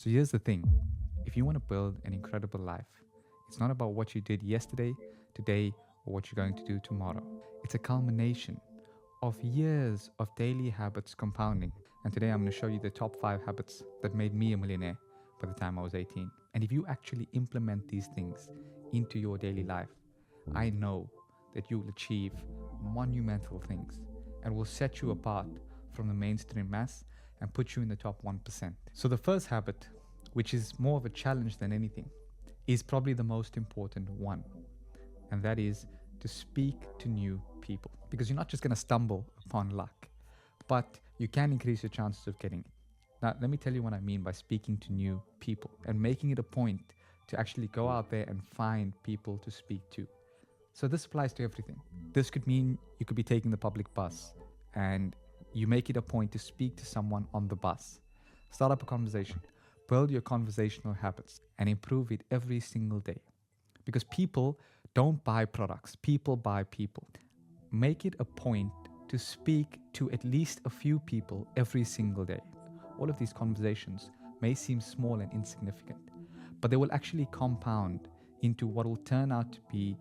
So here's the thing. If you want to build an incredible life, it's not about what you did yesterday, today, or what you're going to do tomorrow. It's a culmination of years of daily habits compounding. And today I'm going to show you the top 5 habits that made me a millionaire by the time I was 18. And if you actually implement these things into your daily life, I know that you will achieve monumental things and will set you apart from the mainstream mass and put you in the top 1%. So the first habit, which is more of a challenge than anything, is probably the most important one. And that is to speak to new people. Because you're not just going to stumble upon luck, but you can increase your chances of getting it. Now, let me tell you what I mean by speaking to new people and making it a point to actually go out there and find people to speak to. So this applies to everything. This could mean you could be taking the public bus and you make it a point to speak to someone on the bus. Start up a conversation, build your conversational habits, and improve it every single day. Because people don't buy products, people buy people. Make it a point to speak to at least a few people every single day. All of these conversations may seem small and insignificant, but they will actually compound into what will turn out to be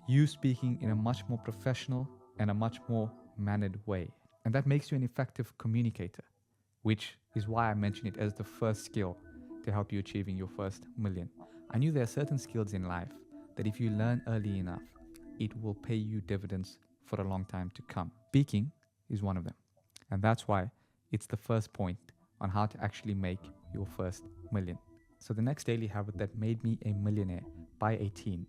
you speaking in a much more professional and a much more mannered way. And that makes you an effective communicator, which is why I mention it as the first skill to help you achieving your first million. I knew there are certain skills in life that if you learn early enough, it will pay you dividends for a long time to come. Speaking is one of them. And that's why it's the first point on how to actually make your first million. So the next daily habit that made me a millionaire by 18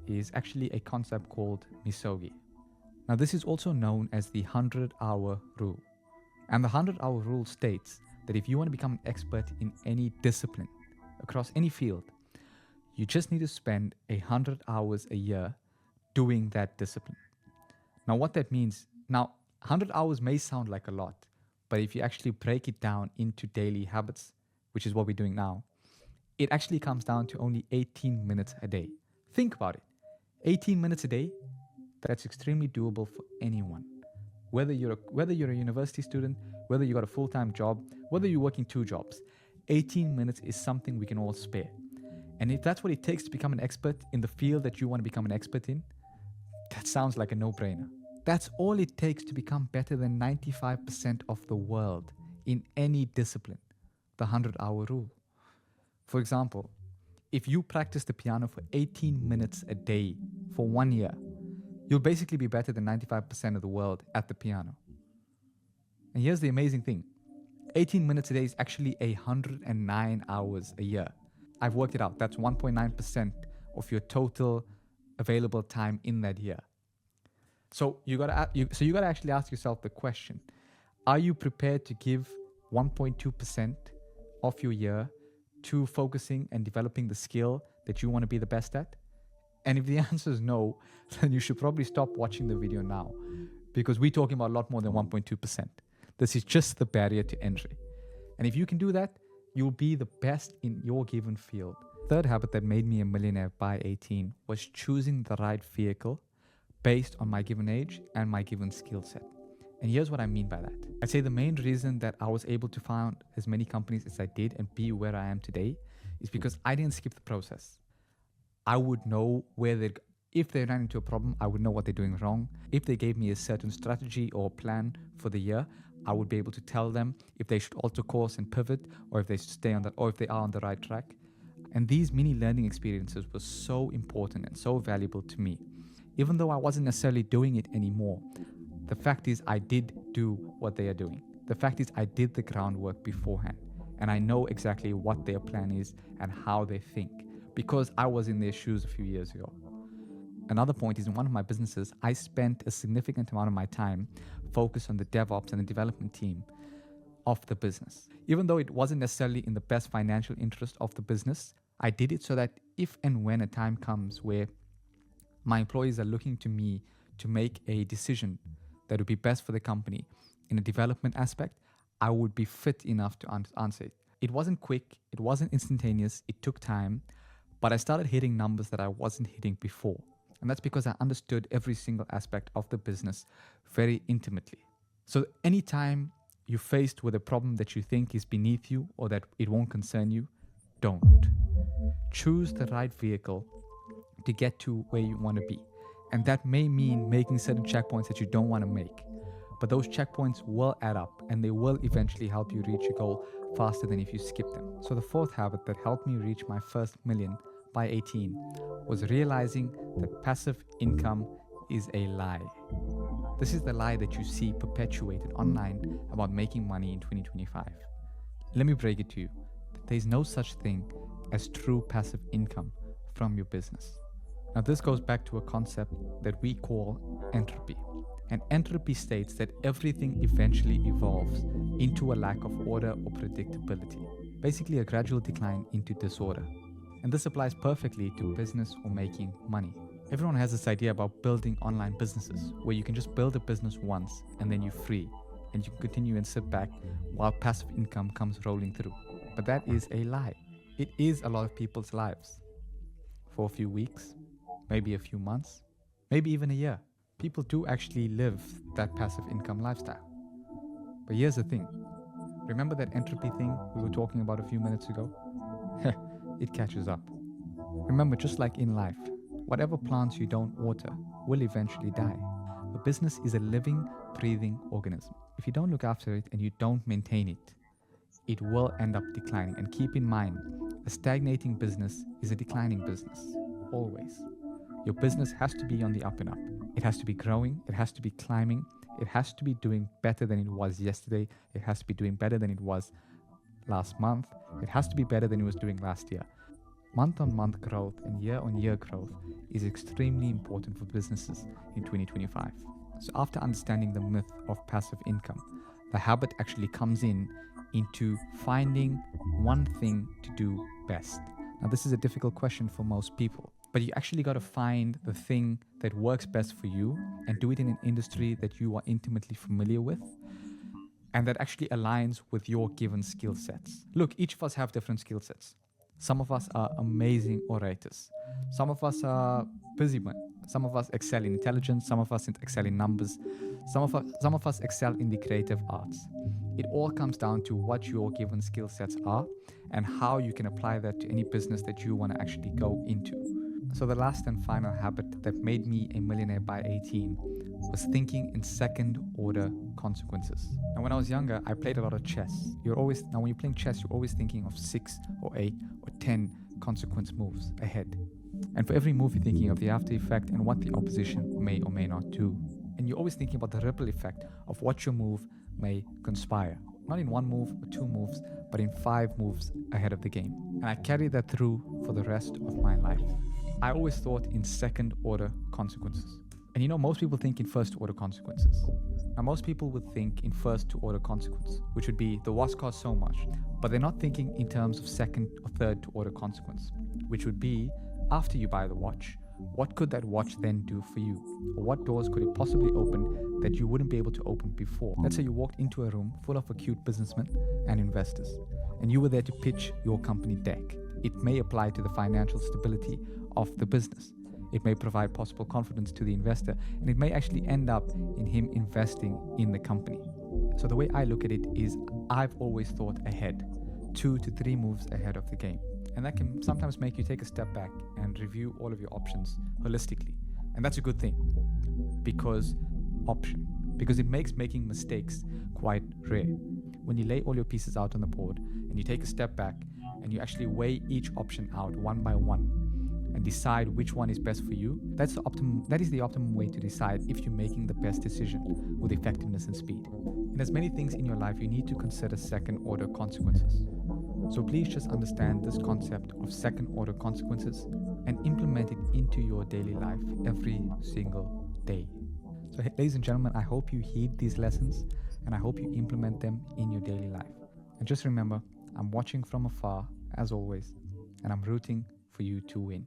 is actually a concept called misogi. Now, this is also known as the 100-hour rule. And the 100-hour rule states that if you want to become an expert in any discipline, across any field, you just need to spend 100 hours a year doing that discipline. Now, what that means, 100 hours may sound like a lot, but if you actually break it down into daily habits, which is what we're doing now, it actually comes down to only 18 minutes a day. Think about it. 18 minutes a day, that's extremely doable for anyone. Whether you're a university student, whether you got a full-time job, whether you're working 2 jobs, 18 minutes is something we can all spare. And if that's what it takes to become an expert in the field that you want to become an expert in, that sounds like a no-brainer. That's all it takes to become better than 95% of the world in any discipline, the 100-hour rule. For example, if you practice the piano for 18 minutes a day for 1 year, you'll basically be better than 95% of the world at the piano. And here's the amazing thing. 18 minutes a day is actually 109 hours a year. I've worked it out. That's 1.9% of your total available time in that year. So you gotta actually ask yourself the question: are you prepared to give 1.2% of your year to focusing and developing the skill that you want to be the best at? And if the answer is no, then you should probably stop watching the video now, because we're talking about a lot more than 1.2%. This is just the barrier to entry. And if you can do that, you'll be the best in your given field. Third habit that made me a millionaire by 18 was choosing the right vehicle based on my given age and my given skill set. And here's what I mean by that. I'd say the main reason that I was able to found as many companies as I did and be where I am today is because I didn't skip the process. I would know if they ran into a problem, I would know what they're doing wrong. If they gave me a certain strategy or plan for the year, I would be able to tell them if they should alter course and pivot, or if they should stay on that, or if they are on the right track. And these mini learning experiences were so important and so valuable to me. Even though I wasn't necessarily doing it anymore, the fact is I did do what they are doing. The fact is I did the groundwork beforehand, and I know exactly what their plan is and how they think, because I was in their shoes a few years ago. Another point is, in one of my businesses, I spent a significant amount of my time focused on the DevOps and the development team of the business. Even though it wasn't necessarily in the best financial interest of the business, I did it so that if and when a time comes where my employees are looking to me to make a decision that would be best for the company in a development aspect, I would be fit enough to answer it. It wasn't quick, it wasn't instantaneous, it took time, but I started hitting numbers that I wasn't hitting before. And that's because I understood every single aspect of the business very intimately. So anytime you're faced with a problem that you think is beneath you or that it won't concern you, don't. Choose the right vehicle to get to where you want to be. And that may mean making certain checkpoints that you don't want to make. But those checkpoints will add up and they will eventually help you reach your goal faster than if you skip them. So the fourth habit that helped me reach my first million by 18 was realizing that passive income is a lie. This is the lie that you see perpetuated online about making money in 2025. Let me break it to you. There's no such thing as true passive income from your business. Now, this goes back to a concept that we call entropy. And entropy states that everything eventually evolves into a lack of order or predictability, basically a gradual decline into disorder. And this applies perfectly to business or making money. Everyone has this idea about building online businesses where you can just build a business once and then you're free and you can continue and sit back while passive income comes rolling through. But that is a lie. It is a lot of people's lives. For a few weeks, maybe a few months, maybe even a year. People do actually live that passive income lifestyle. But here's the thing. Remember that entropy thing we were talking about a few minutes ago? It catches up. Remember, just like in life, whatever plants you don't water will eventually die. A business is a living, breathing organism. If you don't look after it and you don't maintain it, it will end up declining. And keep in mind, a stagnating business is a declining business, always. Your business has to be on the up and up. It has to be growing, it has to be climbing, it has to be doing better than it was yesterday, it has to be doing better than it was last month, it has to be better than it was doing last year. Month-on-month growth and year-on-year growth is extremely important for businesses in 2025. So after understanding the myth of passive income, the habit actually comes into finding one thing to do best. Now, this is a difficult question for most people, but you actually got to find the thing that works best for you and do it in an industry that you are intimately familiar with and that actually aligns with your given skill sets. Look, each of us have different skill sets. Some of us are amazing orators. Some of us are busymen. Some of us excel in intelligence. Some of us excel in numbers. Some of us excel in the creative arts. It all comes down to what your given skill sets are and how you can apply that to any business that you want to actually go into. So the last and final habit that made me a millionaire by 18 was thinking in second order consequences. And when I was younger, I played a lot of chess. Now when you're playing chess, you're always thinking of 6 or 8 or 10 consequence moves ahead. And for every move you're thinking of the after effect and what the opposition may or may not do. And you're always thinking about the ripple effect of what your move may conspire. Not in one move or 2 moves, but in 5 moves ahead of the game. And I carried that through for the rest of my life. I always thought in second order consequences. And most people think in first order consequences. Now, most people would think in first order consequence, which would be the watch costs so much, but they're not thinking in terms of second or third order consequence, which would be after you buy the watch, what could that watch then do for you? Or what doors could it possibly open that you wouldn't be able to open before? Let's say you walked into a room full of acute businessmen and investors, and you were there to pitch your company deck. It may apply to the financial stability of the business. It may provide possible confidence to the investor, and it may actually end up in him investing in the company. So the way I look at it is I've always thought ahead, 2 to 3 moves ahead of the game. And that can sometimes make you take a step back and review all of your options holistically. And that's a good thing because it makes making mistakes quite rare. When you lay all your pieces out on the board and you take a step back and you actually weigh each option out one by one and decide which one is best for you, that is the optimum way to decide if you're making the best decision with effectiveness and speed. In as many things in your life, you need to consider second order consequences. So please just understand this concept of second order consequences and implement it into your daily life every single day. So ladies and gentlemen, I hope you heed these lessons and I hope you implement them in your daily life. And just remember, I'm watching from afar as always, and I'm rooting for you to win.